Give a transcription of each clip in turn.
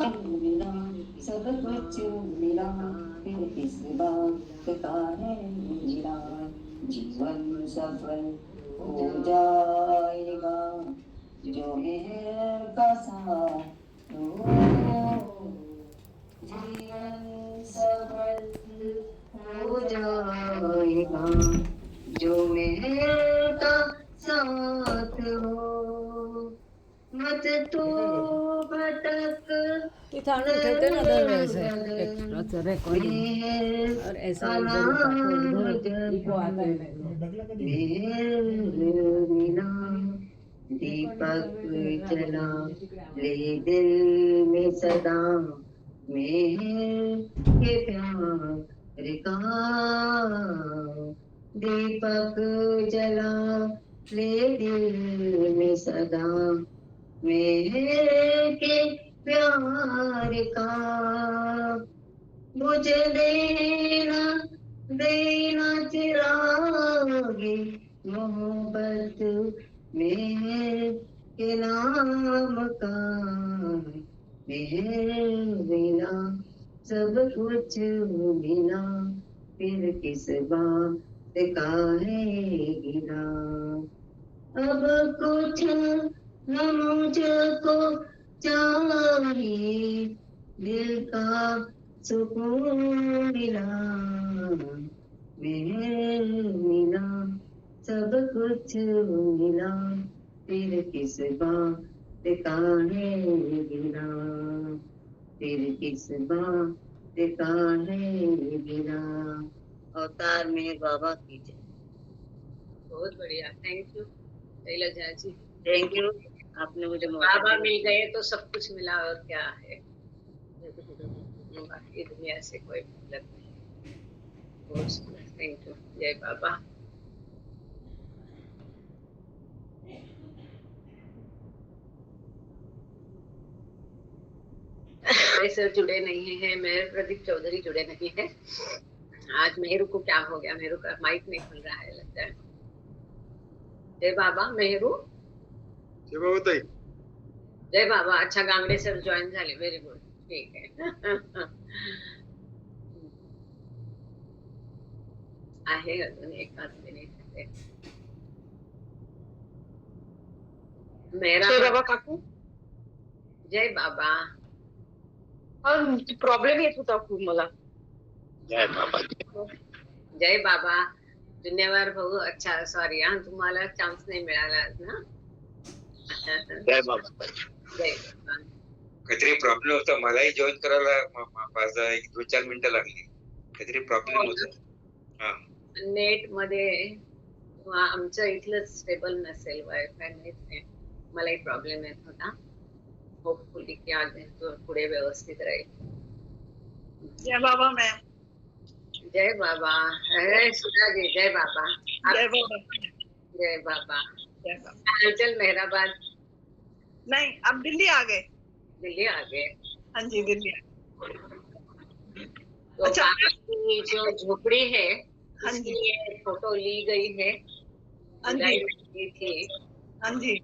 मिला, सब कुछ मिला, फिर किस बात का है मेरा, जीवन सफल हो जाएगा जो मेहर का साथ हो, जीवन सफल हो जाएगा जो मेहर का साथ हो, मत तो भटक ये थाने उठाते ना अदरवाइज है एक रिकॉर्डिंग और ऐसा इधर होता तो इधर इको आता है बिना दीपक जला ले दिल में सदा मेहर के प्यार का, दीपक जला ले दिल में सदा मेहर के प्यार का, मुझे देना देना चिरागे मोहब्बत मेहर के नाम का, मेहर बिना सब कुछ मिला, फिर किस बात का है गिला, अब कुछ न मुझको चाहिए, दिल का सुकून मिला, मेहर मिला, सब कुछ मिला, फिर किस बात का है गिला, फिर किस बात का है गिला। अवतार में बाबा की जय। बहुत बढ़िया, thank you Shailaja ji. Thank you, आपने मुझे मौका बाबा दिया। मिल गए तो सब कुछ मिला, और क्या है, बाकी दुनिया से कोई मतलब नहीं। बहुत सुंदर, थैंक यू, जय बाबा। सर जुड़े नहीं है, मेहर प्रदीप चौधरी जुड़े नहीं है। आज मेहरू को क्या हो गया, मेहरू का माइक नहीं खुल रहा है लगता है। जय बाबा मेहरू। जय बाबा ताई। जय बाबा। अच्छा, गांगडे सर जॉईन झाले, व्हेरी गुड, ठीक आहे. आहे अजून एक आध मिनिट. मेरा बाबा काकू. जय बाबा. प्रॉब्लेम येत होता खूप मला. जय बाबा. जय बाबा. धन्यवाद भाऊ. अच्छा सॉरी हा, तुम्हाला चान्स नाही मिळाला ना. जय बाबा. जय बाबा. काहीतरी प्रॉब्लेम होता, मलाही जॉईन करायला 2-4 मिनिटं लागली. काहीतरी प्रॉब्लेम होता नेट मध्ये, आमचं इथलं स्टेबल नसेल वायफाय, नाही मलाही प्रॉब्लेम येत होता. होपफुली की आज पुढे व्यवस्थित राहील. जय बाबा मॅम. जय बाबा. अरे सुधा जी, जय बाबा. जय बाबा. जय बाबा. जय बाबा. चल मेहराबाद. नहीं, अब दिल्ली आ गए. दिल्ली आ गए. हाँ जी, दिल्ली. तो अच्छा, की जो झोपड़ी है, हाँ जी, ये फोटो ली गई है, हाँ जी, थी. हाँ जी.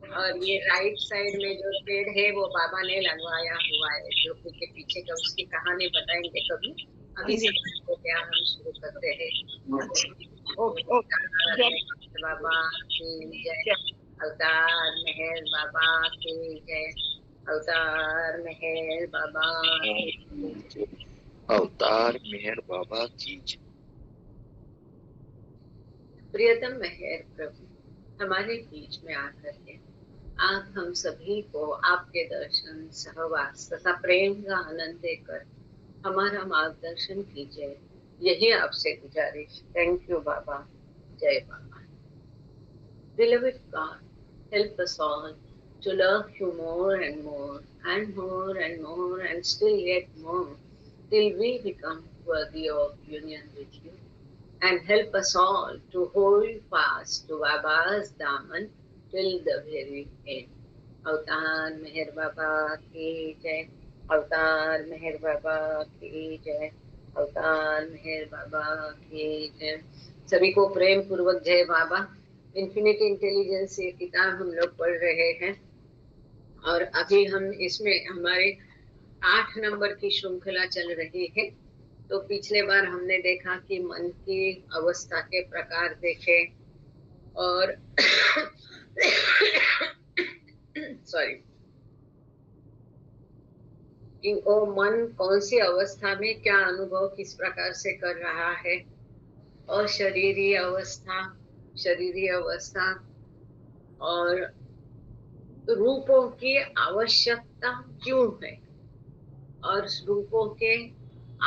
और ये राइट साइड में जो पेड़ है वो बाबा ने लगवाया हुआ है झोपड़ी के पीछे का. उसकी कहानी बताएंगे कभी. अभी सबको क्या हम शुरू करते हैं. बाबा की जय. अवतार मेहर बाबा की जय. अवतार मेहर बाबा की जय. अवतार मेहर बाबा की जय. प्रियतम मेहर प्रभु, हमारे बीच में आकर के आप हम सभी को आपके दर्शन, सहवास तथा प्रेम का आनंद देकर हमारा मार्गदर्शन कीजिए, यही आपसे गुजारिश. थैंक यू बाबा. जय बाबा. Beloved God, help us all to love you more and more and more and more and still yet more till we become worthy of union with you. And help us all to hold fast to Baba's Daman till the very end. अवतार मेहर बाबा की जय. अवतार मेहर बाबा की जय. अवतार मेहर बाबा की जय. सभी को प्रेम पूर्वक जय बाबा. इन्फिनिटी इंटेलिजेंस ये किताब हम लोग पढ़ रहे हैं, और अभी हम इसमें हमारे 8 नंबर की श्रृंखला चल रही है। तो पिछले बार हमने देखा कि मन की अवस्था के प्रकार देखे और सॉरी कि वो मन कौन सी अवस्था में क्या अनुभव किस प्रकार से कर रहा है, और शरीरीय अवस्था और रूपों की आवश्यकता क्यों है, और रूपों के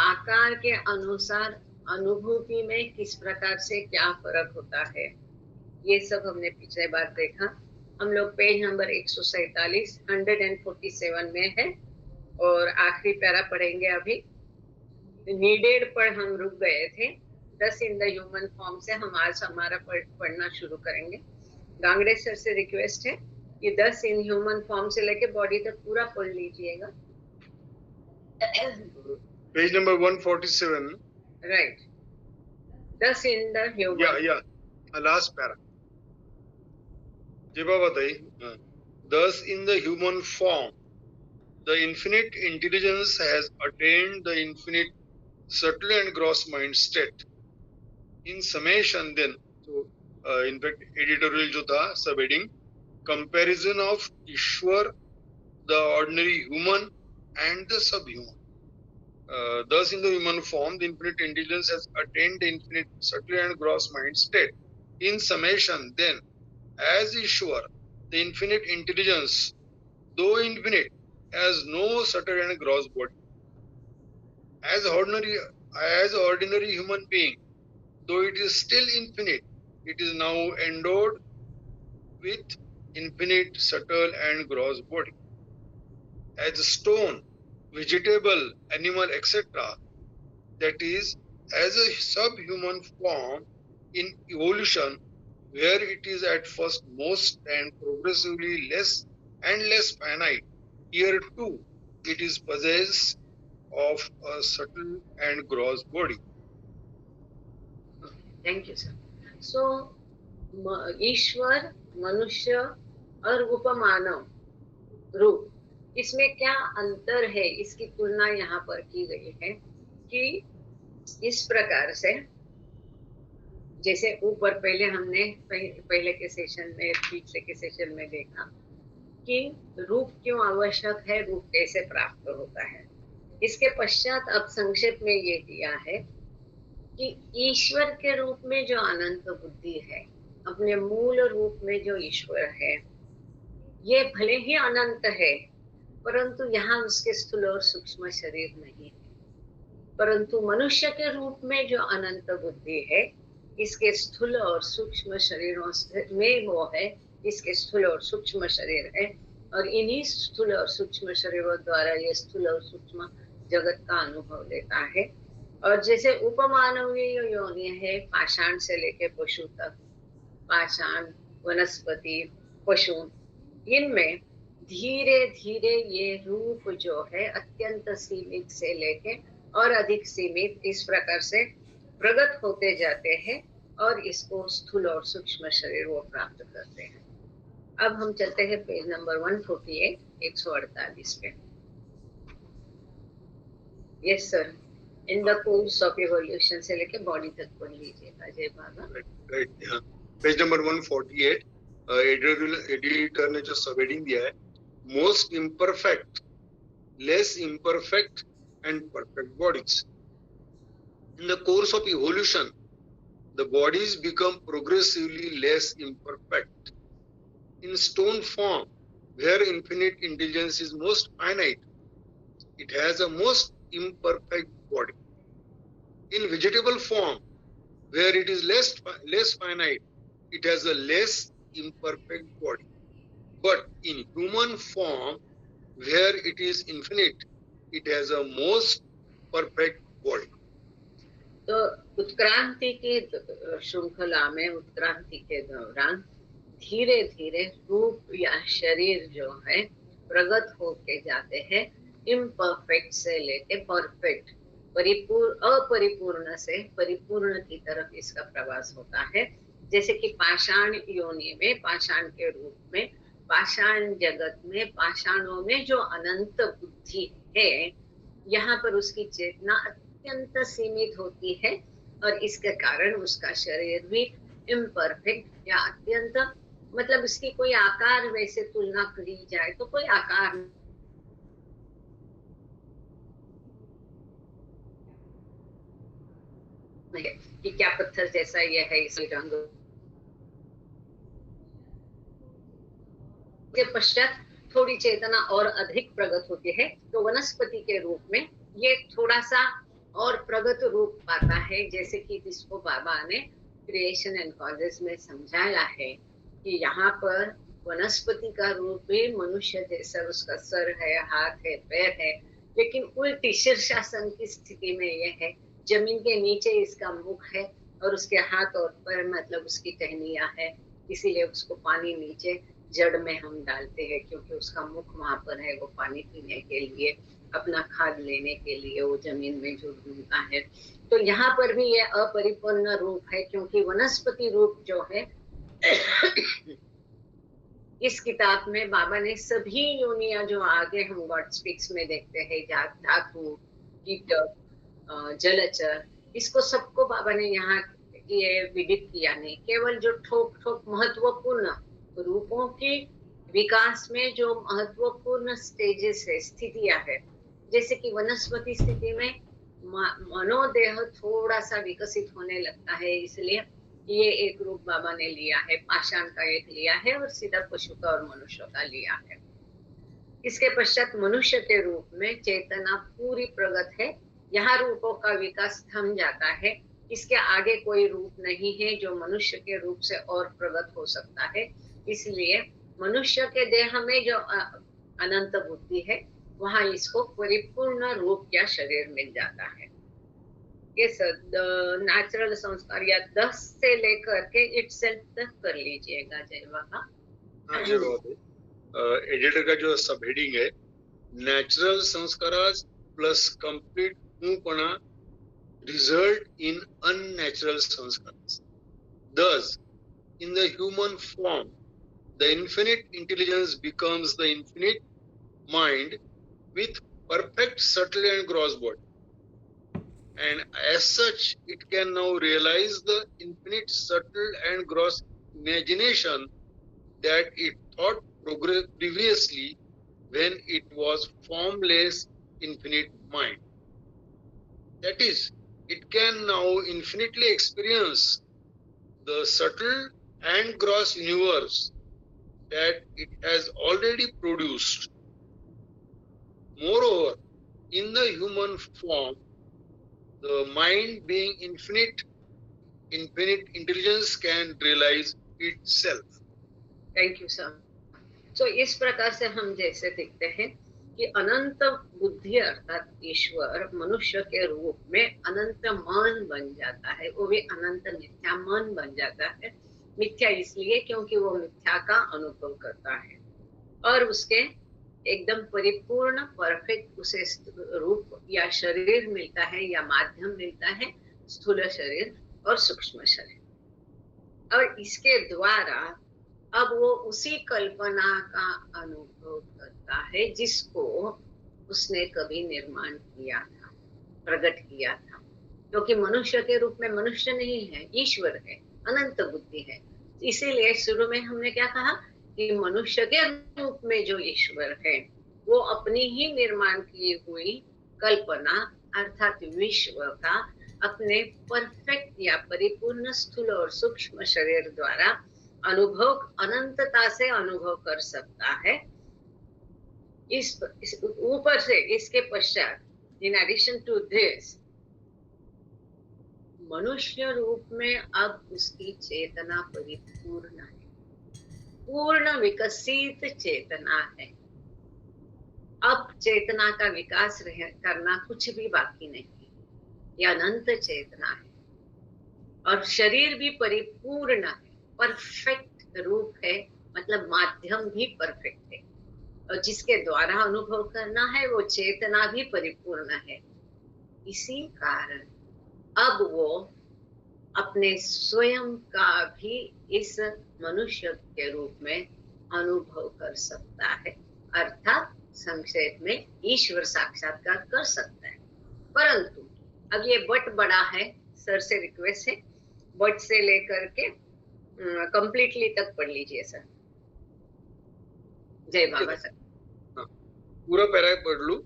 आकार के अनुसार अनुभूति में किस प्रकार से क्या फर्क होता है, ये सब हमने पिछले बार देखा। हम लोग पेज नंबर 147 147 में है और आखिरी पैरा पढ़ेंगे अभी। नीडेड पर हम रुक गए थे। 10 इन द ह्यूमन फॉर्म से हम आज हमारा पढ़ना शुरू करेंगे। गांगड़े सर से रिक्वेस्ट है कि 10 इन ह्यूमन फॉर्म से लेके बॉडी तक पूरा पढ़ लीजिएगा। Page number 147, right. 10 in the human, last para जी बाबा बताइए। 10 in the human form, the infinite intelligence has attained the infinite subtle and gross mind state. In summation, then, so in fact, editorial जो था subheading, comparison of Ishwar, the ordinary human, and the subhuman. Thus, in the human form, the infinite intelligence has attained the infinite subtle and gross mind state. In summation, then, as Ishwar, the infinite intelligence, though infinite, has no subtle and gross body. As ordinary human being, though it is still infinite, it is now endowed with infinite subtle and gross body. As a stone, vegetable, animal, etc., that is, as a subhuman form in evolution, where it is at first most and progressively less and less finite, here too it is possessed of a subtle and gross body. Thank you sir. So ईश्वर, मनुष्य और उपमानव रूप, इसमें क्या अंतर है, इसकी तुलना यहाँ पर की गई है कि इस प्रकार से, जैसे ऊपर पहले हमने पहले के सेशन में, पिछले के सेशन में देखा कि रूप क्यों आवश्यक है, रूप कैसे प्राप्त होता है। इसके पश्चात अब संक्षेप में ये दिया है कि ईश्वर के रूप में जो अनंत बुद्धि है, अपने मूल रूप में जो ईश्वर है, ये भले ही अनंत है, परंतु यहाँ उसके स्थूल और सूक्ष्म शरीर नहीं है। परंतु मनुष्य के रूप में जो अनंत बुद्धि है, इसके स्थूल और सूक्ष्म शरीरों में वो है, इसके स्थूल और सूक्ष्म शरीर है, और इन्हीं स्थूल और सूक्ष्म शरीरों द्वारा ये स्थूल और सूक्ष्म जगत का अनुभव लेता है। और जैसे उपमानवीय योनि है, पाषाण से लेके पशु तक, पाषाण, वनस्पति, पशु, इनमें धीरे धीरे ये रूप जो है अत्यंत सीमित से लेके और अधिक सीमित इस प्रकार से प्रगत होते जाते हैं और इसको स्थूल और सूक्ष्म शरीर वो प्राप्त करते हैं। अब हम चलते हैं पेज नंबर 148, 148 पे। Yes sir, in the course of evolution से लेके बॉडी तक पढ़ लीजिएगा। जय बाबा। राइट, पेज नंबर 148, एडिटर ने जो सबहेडिंग दिया है, most imperfect, less imperfect and perfect bodies. In the course of evolution, the bodies become progressively less imperfect. In stone form, where infinite intelligence is most finite, it has a most imperfect body. In vegetable form, where it is less finite, it has a less imperfect body. But in human form, where it is infinite, it has a most perfect body. तो उत्क्रांति की श्रृंखला में, उत्क्रांति के दौरान धीरे धीरे रूप या शरीर जो है प्रगत होके जाते हैं, इम्परफेक्ट से लेके परफेक्ट, अपरिपूर्ण से परिपूर्ण की तरफ इसका प्रवास होता है। जैसे कि पाषाण योनि में, पाषाण के रूप में पाषाण जगत में, पाषाणों में जो अनंत बुद्धि है, यहाँ पर उसकी चेतना अत्यंत सीमित होती है और इसके कारण उसका शरीर भी इम्परफेक्ट या अत्यंत, मतलब उसकी कोई आकार वैसे तुलना करी जाए तो कोई आकार नहीं है कि क्या पत्थर जैसा ये है, इसी रंग के पश्चात थोड़ी चेतना और अधिक प्रगत होती है, तो वनस्पति के रूप में ये थोड़ा सा और प्रगत रूप पाता है, जैसे कि जिसको बाबा ने क्रिएशन एंड कॉजेस में समझाया है कि यहाँ पर वनस्पति का रूप भी मनुष्य जैसा उसका सर है, हाथ है, पैर है, लेकिन उल्टी शीर्षासन की स्थिति में यह है, जमीन के नीचे इसका मुख है और उसके हाथ और पैर मतलब उसकी टहनियां है, इसीलिए उसको पानी नीचे जड़ में हम डालते हैं, क्योंकि उसका मुख वहां पर है, वो पानी पीने के लिए, अपना खाद लेने के लिए वो जमीन में जो ढूंढता है। तो यहाँ पर भी ये अपरिपूर्ण रूप है, क्योंकि वनस्पति रूप जो है इस किताब में बाबा ने सभी योनियां जो आगे हम गॉड स्पीक्स में देखते हैं, धातु, कीटक, जलचर, इसको सबको बाबा ने यहाँ ये विदित किया नहीं, केवल जो ठोक ठोक महत्वपूर्ण रूपों के विकास में जो महत्वपूर्ण स्टेजेस है, स्थितियां है, जैसे कि वनस्पति स्थिति में मनोदेह थोड़ा सा विकसित होने लगता है, इसलिए ये एक रूप बाबा ने लिया है, पाषाण का एक लिया है और सीधा पशु का और मनुष्य का लिया है। इसके पश्चात मनुष्य के रूप में चेतना पूरी प्रगत है, यहाँ रूपों का विकास थम जाता है, इसके आगे कोई रूप नहीं है जो मनुष्य के रूप से और प्रगत हो सकता है, इसलिए मनुष्य के देह में जो अनंत बुद्धि है वहां इसको परिपूर्ण रूप या शरीर मिल जाता है। ये नेचुरल संस्कार या 10 से लेकर के इटसेल्फ तक कर लीजिएगा जय बाबा। हाँ जय बाबा। एडिटर का जो सब हेडिंग है, नेचुरल संस्काराज प्लस कंप्लीट मुपना result in unnatural sanskaras. Thus, in the human form, the infinite intelligence becomes the infinite mind with perfect subtle and gross body. And as such, it can now realize the infinite subtle and gross imagination that it thought previously when it was formless infinite mind. That is, it can now infinitely experience the subtle and gross universe that it has already produced. Moreover, in the human form, the mind being infinite intelligence can realize itself. Thank you, sir. So, इस प्रकार से हम जैसे देखते हैं कि अनंत बुद्धि अर्थात ईश्वर मनुष्य के रूप में अनंत मन बन जाता है, वो भी अनंत मिथ्या मन बन जाता है। मिथ्या इसलिए क्योंकि वो मिथ्या का अनुभव करता है और उसके एकदम परिपूर्ण परफेक्ट उसे रूप या शरीर मिलता है या माध्यम मिलता है, स्थूल शरीर और सूक्ष्म शरीर, और इसके द्वारा अब वो उसी कल्पना का अनुभव करता है जिसको उसने कभी निर्माण किया था, प्रकट किया था, क्योंकि मनुष्य के रूप में मनुष्य नहीं है, ईश्वर है, अनंत बुद्धि है। इसीलिए शुरू में हमने क्या कहा कि मनुष्य के रूप में जो ईश्वर है वो अपनी ही निर्माण की हुई कल्पना अर्थात विश्व का अपने परफेक्ट या परिपूर्ण स्थूल और सूक्ष्म शरीर द्वारा अनुभव अनंतता से अनुभव कर सकता है। इस ऊपर से इसके पश्चात इन एडिशन टू दिस मनुष्य रूप में अब उसकी चेतना परिपूर्ण है, पूर्ण विकसित चेतना है। अब चेतना का विकास करना कुछ भी बाकी नहीं, यह अनंत चेतना है और शरीर भी परिपूर्ण है, परफेक्ट रूप है, मतलब माध्यम भी परफेक्ट है और जिसके द्वारा अनुभव करना है वो चेतना भी परिपूर्ण है। इसी कारण अब वो अपने स्वयं का भी इस मनुष्य के रूप में अनुभव कर सकता है, अर्थात संक्षेप में ईश्वर साक्षात्कार कर सकता है। परंतु अब ये बट बड़ा है, सर से रिक्वेस्ट है बट से लेकर के कंप्लीटली तक पढ़ लीजिए सर। जय बाबा सर। पूरा पैरा पढ़ लूं?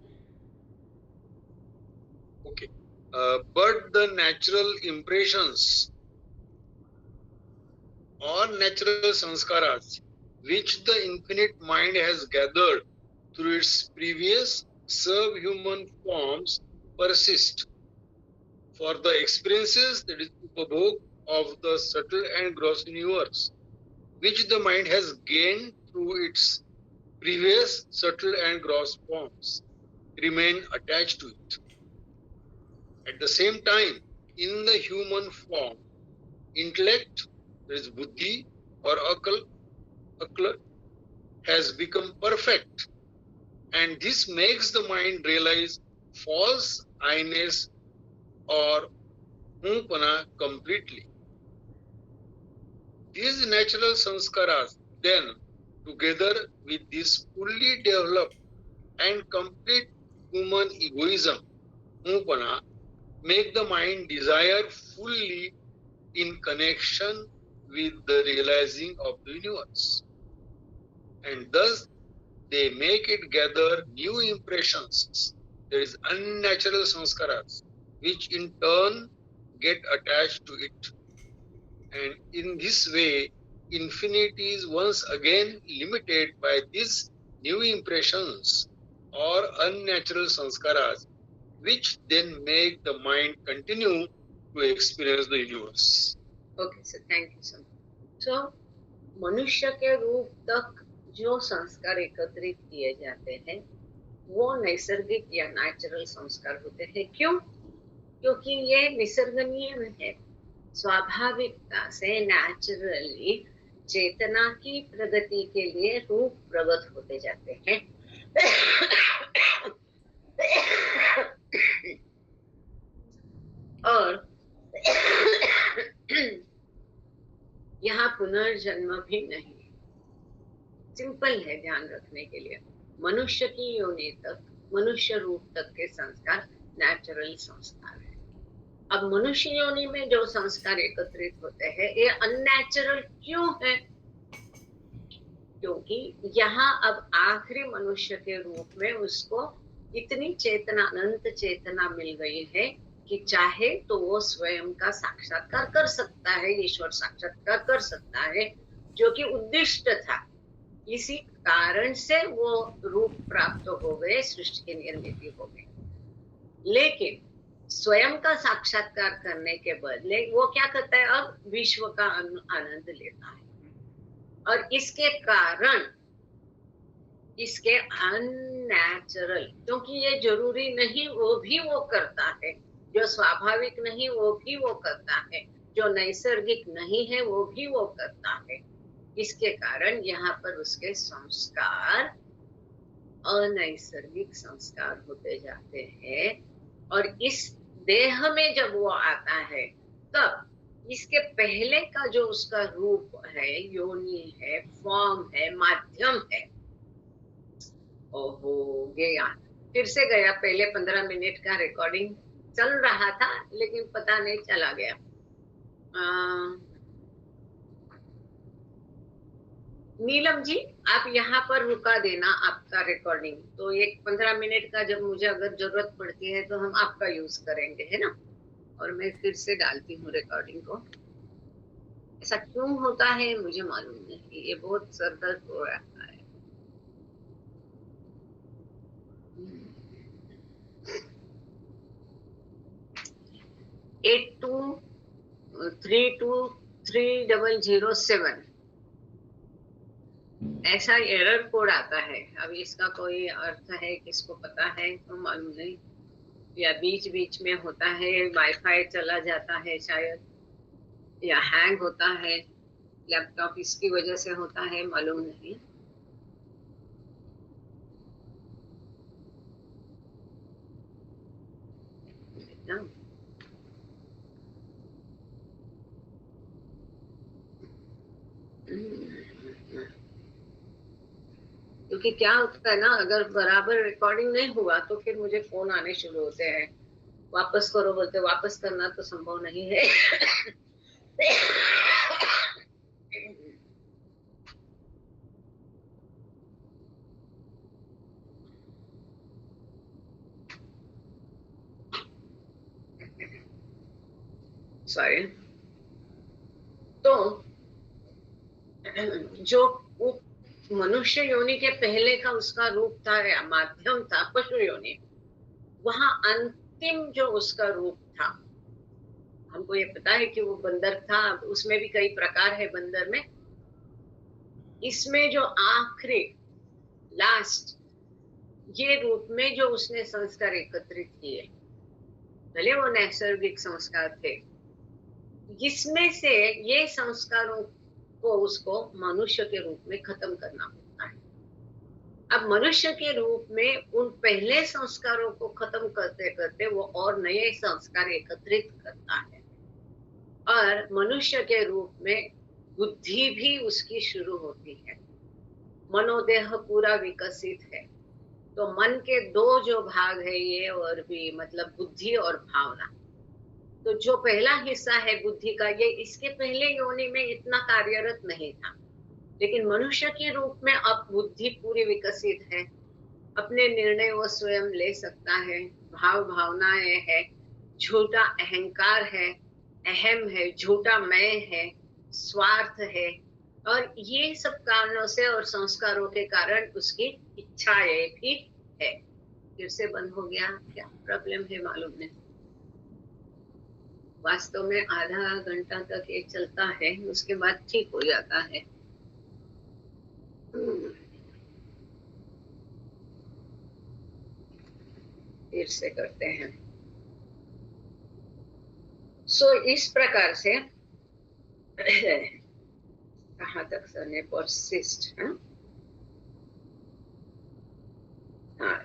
Okay. But the natural impressions or natural sanskaras which the infinite mind has gathered through its previous subhuman forms persist for the experiences, that is upabhog, of the subtle and gross universe, which the mind has gained through its previous subtle and gross forms, remain attached to it. At the same time, in the human form, intellect, that is buddhi or akla, has become perfect, and this makes the mind realize false I-ness or hupana completely. These natural sanskaras then, together with this fully developed and complete human egoism, hupana, make the mind desire fully in connection with the realizing of the universe. And thus they make it gather new impressions, that is unnatural sanskaras, which in turn get attached to it. And in this way, infinity is once again limited by these new impressions or unnatural sanskaras, which then make the mind continue to experience the universe. Okay sir, thank you sir. तो मनुष्य के रूप तक जो संस्कार एकत्रित किए जाते हैं वो नैसर्गिक या नेचुरल संस्कार होते हैं। क्यों? क्योंकि ये निसर्ग नियम है, स्वाभाविकता से नेचुरली चेतना की प्रगति के लिए रूप प्रगत होते जाते हैं। और यहाँ पुनर्जन्म भी नहीं, सिंपल है ध्यान रखने के लिए। मनुष्य की योनि तक, मनुष्य रूप तक के संस्कार नेचुरल संस्कार है। अब मनुष्य योनि में जो संस्कार एकत्रित होते हैं ये अननेचुरल क्यों है? क्योंकि यहाँ अब आखिरी मनुष्य के रूप में उसको इतनी चेतना, अनंत चेतना मिल गई है कि चाहे तो वो स्वयं का साक्षात्कार कर सकता है, ईश्वर साक्षात्कार कर सकता है, जो कि उद्दिष्ट था। इसी कारण से वो रूप प्राप्त हो गए, सृष्टि की निर्मित हो गई। लेकिन स्वयं का साक्षात्कार करने के बदले वो क्या करता है, अब विश्व का आनंद लेता है। और इसके कारण, इसके अननेचुरल, क्योंकि ये जरूरी नहीं वो भी वो करता है, जो स्वाभाविक नहीं वो भी वो करता है, जो नैसर्गिक नहीं है वो भी वो करता है। इसके कारण यहाँ पर उसके संस्कार अनैसर्गिक संस्कार होते जाते हैं। और इस देह में जब वो आता है तब इसके पहले का जो उसका रूप है, योनि है, फॉर्म है, माध्यम है, ओहो गया, फिर से गया। पहले 15 मिनट का रिकॉर्डिंग चल रहा था लेकिन पता नहीं चला गया। नीलम जी आप यहाँ पर रुका देना आपका रिकॉर्डिंग, तो एक 15 मिनट का जब मुझे अगर जरूरत पड़ती है तो हम आपका यूज करेंगे, है ना। और मैं फिर से डालती हूँ रिकॉर्डिंग को। ऐसा क्यों होता है मुझे मालूम नहीं, ये बहुत सरदर्द हो रहा है। 82323007 ऐसा एरर कोड आता है। अब इसका कोई अर्थ है, किसको पता है तो मालूम नहीं, या बीच बीच में होता है, वाईफाई चला जाता है शायद, या हैंग होता है लैपटॉप, इसकी वजह से होता है, मालूम नहीं। क्योंकि क्या होता है ना, अगर बराबर रिकॉर्डिंग नहीं हुआ तो फिर मुझे फोन आने शुरू होते हैं, वापस करो बोलते, वापस करना तो संभव नहीं है। सॉरी। तो जो मनुष्य योनि के पहले का उसका रूप था या माध्यम था पशु योनि, वहां अंतिम जो उसका रूप था, हमको ये पता है कि वो बंदर था, उसमें भी कई प्रकार है बंदर में। इसमें जो आखिरी लास्ट ये रूप में जो उसने संस्कार एकत्रित किए, भले वो नैसर्गिक संस्कार थे, जिसमें से ये संस्कारों को उसको मनुष्य के रूप में खत्म करना होता है। अब मनुष्य के रूप में उन पहले संस्कारों को खत्म करते करते वो और नए संस्कार एकत्रित करता है, और मनुष्य के रूप में बुद्धि भी उसकी शुरू होती है। मनोदेह पूरा विकसित है, तो मन के दो जो भाग है ये और भी, मतलब बुद्धि और भावना। तो जो पहला हिस्सा है बुद्धि का, ये इसके पहले योनि में इतना कार्यरत नहीं था, लेकिन मनुष्य के रूप में अब बुद्धि पूरी विकसित है, अपने निर्णय वो स्वयं ले सकता है, भाव भावनाएं है, झूठा अहंकार है, अहम है, झूठा मैं है, स्वार्थ है, और ये सब कारणों से और संस्कारों के कारण उसकी इच्छाएं भी है। फिर से बंद हो गया, क्या प्रॉब्लम है मालूम नहीं। वास्तव में आधा घंटा तक ये चलता है, उसके बाद ठीक हो जाता है। फिर से करते हैं। सो इस प्रकार से कहाँ तक सर ने persist,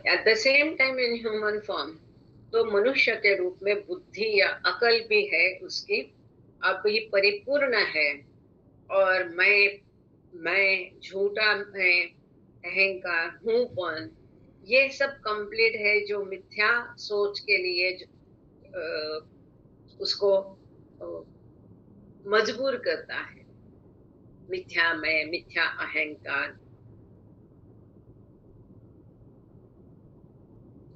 at the same time in human form, तो मनुष्य के रूप में बुद्धि या अकल भी है उसकी, अब ये परिपूर्ण है, और मैं झूठा मैं, अहंकार हूँपन, ये सब कंप्लीट है, जो मिथ्या सोच के लिए उसको मजबूर करता है। मिथ्या मैं, मिथ्या अहंकार।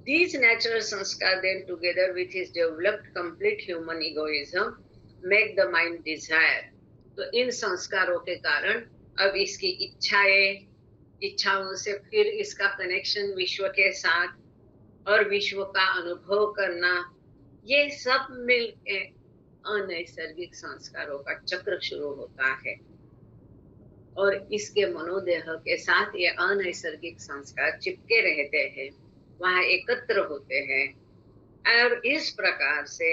These natural sanskar then together with his developed complete human egoism make the mind desire. तो इन संस्कारों के कारण अब इसकी इच्छाओं से फिर इसका कनेक्शन विश्व के साथ और विश्व का अनुभव करना, ये सब मिलके अनैसर्गिक संस्कारों का चक्र शुरू होता है, और इसके मनोदेह के साथ ये अनैसर्गिक संस्कार चिपके रहते हैं, वहां एकत्र होते हैं, और इस प्रकार से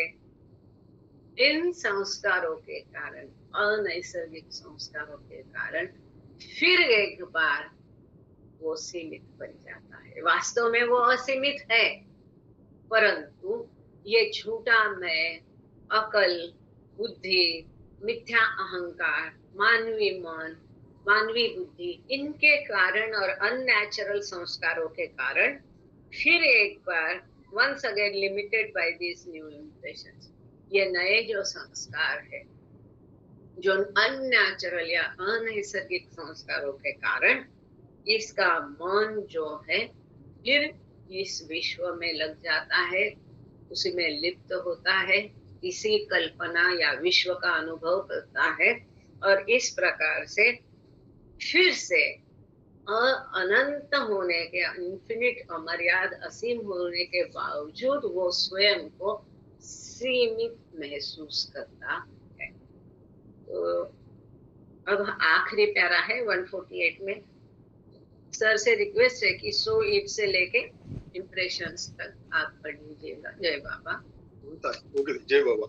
इन संस्कारों के कारण, अनैसर्गिक संस्कारों के कारण फिर एक बार वो सीमित बन जाता है। वास्तव में वो असीमित है, परंतु ये झूठा मैं, अकल, बुद्धि, मिथ्या अहंकार, मानवी मन, मानवी बुद्धि, इनके कारण और अननेचुरल संस्कारों के कारण फिर एक बार once again limited by these new limitations, ये नए जो संस्कार है, जो अननेचुरल या अनैसर्गिक संस्कारों के कारण इसका मन जो है फिर इस विश्व में लग जाता है, उसी में लिप्त होता है, इसी कल्पना या विश्व का अनुभव करता है, और इस प्रकार से फिर से अनंत होने के, इन्फिनिट, अमर्याद, असीम होने के बावजूद वो स्वयं को सीमित महसूस करता है। तो अब आखिरी प्यारा है 148 में। सर से रिक्वेस्ट है कि सो इट से लेके इम्प्रेशंस तक आप पढ़ लीजिएगा। जय बाबा। ओके, जय बाबा।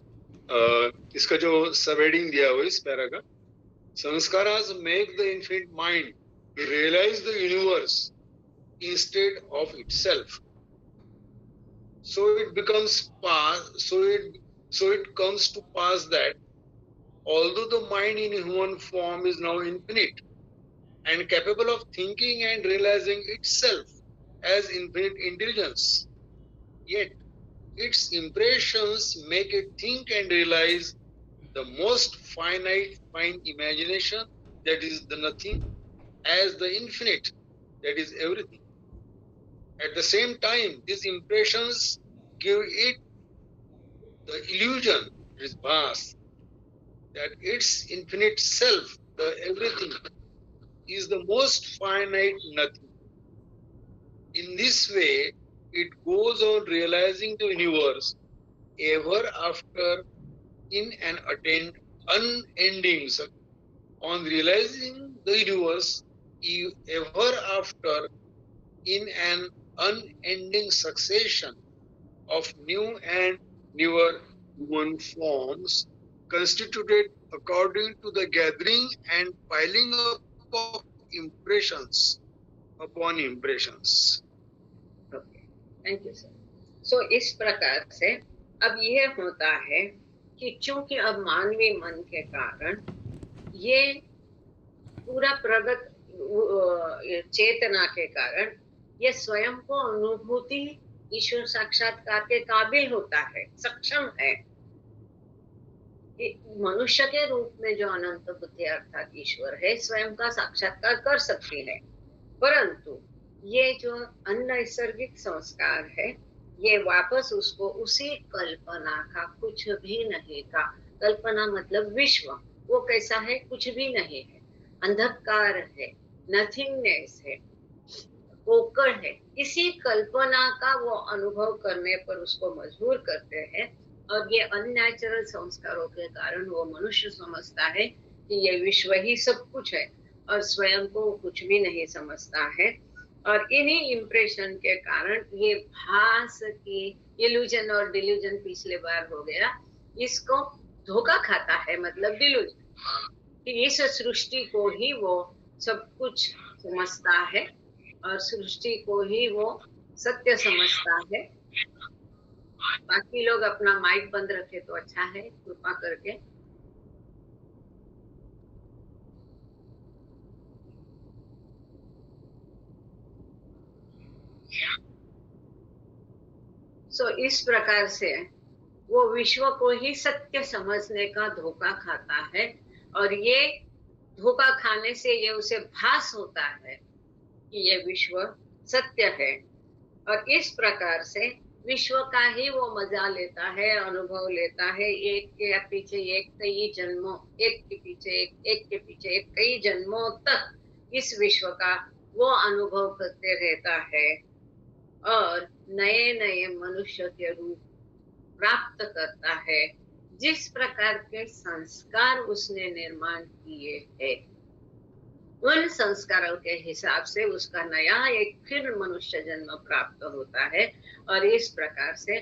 इसका जो सब हेडिंग दिया हुआ है इस पैरा का, sanskaras make the infinite mind realize the universe instead of itself, so it becomes so it comes to pass that although the mind in human form is now infinite, and capable of thinking and realizing itself as infinite intelligence. Yet, its impressions make it think and realize the most finite fine imagination, that is the nothing, as the infinite, that is everything. At the same time, these impressions give it the illusion, it is bhas, that its infinite self, the everything, is the most finite nothing. In this way, it goes on realizing the universe ever after in an unending circle. On realizing the universe ever after in an unending succession of new and newer human forms constituted according to the gathering and piling up of impressions upon impressions. Okay, thank you sir. So इस प्रकार से अब ये होता है कि चूंकि अब मानवीय मन के कारण ये पूरा प्रगत चेतना के कारण ये स्वयं को अनुभूति ईश्वर साक्षात्कार के काबिल होता है, सक्षम है। मनुष्य के रूप में जो अनंत बुद्धि अर्थात ईश्वर है स्वयं का साक्षात्कार कर सकती है, परंतु ये जो अनैसर्गिक संस्कार है ये वापस उसको उसी कल्पना का कुछ भी नहीं का, कल्पना मतलब विश्व, वो कैसा है, कुछ भी नहीं है, अंधकार है, नथिंगनेस है, पोकड़ है, इसी कल्पना का वो अनुभव करने पर उसको मजबूर करते हैं। और ये अननेचुरल संस्कारों के कारण वो मनुष्य समझता है कि ये विश्व ही सब कुछ है और स्वयं को कुछ भी नहीं समझता है। और इन्हीं इम्प्रेशन के कारण ये भास की इल्यूजन और डिल्यूजन पिछले बार हो गया, इसको धोखा खाता है, मतलब डिल्यूजन कि इस सृष्टि को ही वो सब कुछ समझता है और सृष्टि को ही वो सत्य समझता है। बाकी लोग अपना माइक बंद रखे तो अच्छा है, कृपा करके। सो इस प्रकार से वो विश्व को ही सत्य समझने का धोखा खाता है और ये धोखा खाने से ये उसे भास होता है कि ये विश्व सत्य है और इस प्रकार से विश्व का ही वो मजा लेता है, अनुभव लेता है, एक के पीछे एक कई जन्मों, एक के पीछे एक के पीछे एक कई जन्मों तक इस विश्व का वो अनुभव करते रहता है और नए नए मनुष्य के रूप प्राप्त करता है जिस प्रकार के संस्कार उसने निर्माण किए हैं। उन संस्कारों के हिसाब से उसका नया एक फिर मनुष्य जन्म प्राप्त होता है और इस प्रकार से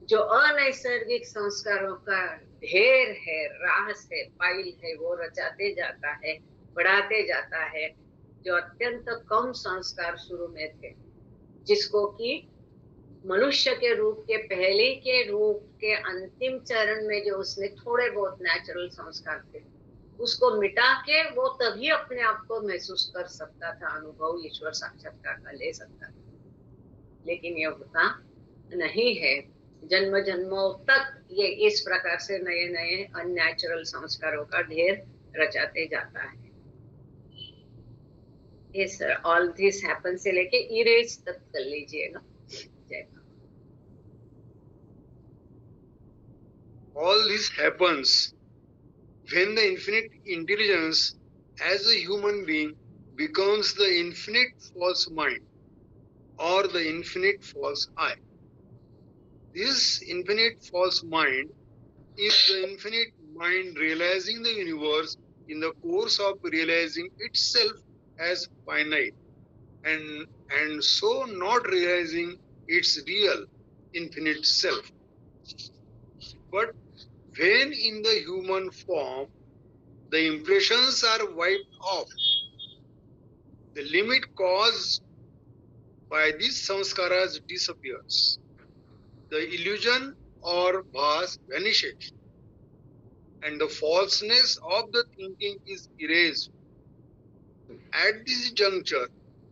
जो अनैसर्गिक संस्कारों का ढेर है, रास है, पाइल है, वो रचाते जाता है, बढ़ाते जाता है। जो अत्यंत कम संस्कार शुरू में थे, जिसको कि मनुष्य के रूप के पहले के रूप के अंतिम चरण में जो उसने थोड़े बहुत नेचुरल संस्कार थे उसको मिटा के वो तभी अपने आप को महसूस कर सकता था, अनुभव ईश्वर साक्षात्कार का ले सकता था। लेकिन ये होता नहीं है, जन्म जन्मों तक ये इस प्रकार से नए नए अननेचुरल संस्कारों का ढेर रचाते जाता है। Yes sir, all this happens से लेके इरेज तक कर लीजिएगा। जय। All this happens when the infinite intelligence as a human being becomes the infinite false mind or the infinite false I. This infinite false mind is the infinite mind realizing the universe in the course of realizing itself as finite and so not realizing its real infinite self. But when in the human form the impressions are wiped off, the limit caused by these samskaras disappears. The illusion or bhas vanishes and the falseness of the thinking is erased. At this juncture,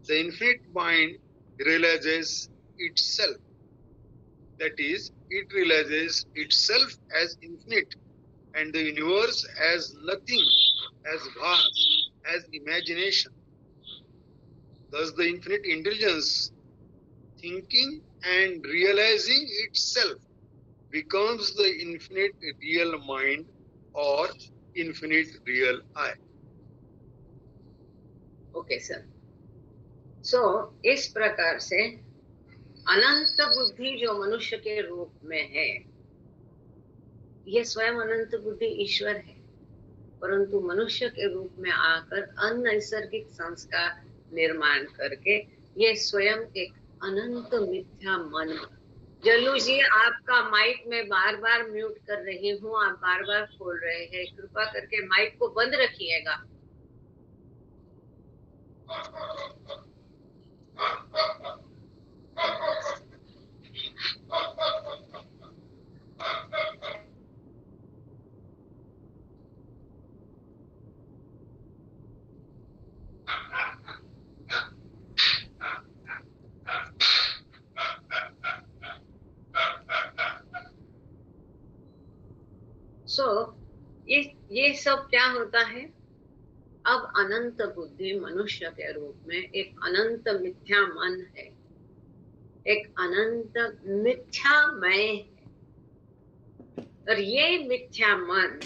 the infinite mind realizes itself. That is, it realizes itself as infinite and the universe as nothing, as vast, as imagination. Thus, the infinite intelligence, thinking and realizing itself, becomes the infinite real mind or infinite real I. Okay sir. So इस प्रकार से अनंत बुद्धि जो मनुष्य के रूप में है, ये स्वयं अनंत बुद्धि ईश्वर है, परंतु मनुष्य के रूप में आकर अनैसर्गिक संस्कार निर्माण करके ये स्वयं एक अनंत मिथ्या मन। जल्लू जी, आपका माइक में बार बार म्यूट कर रही हूँ, आप बार बार खोल रहे हैं, कृपा करके माइक को बंद रखिएगा। ये सब क्या होता है? अब अनंत बुद्धि मनुष्य के रूप में एक अनंत मिथ्या मन है, एक अनंत मिथ्यामय है, और ये मिथ्या मन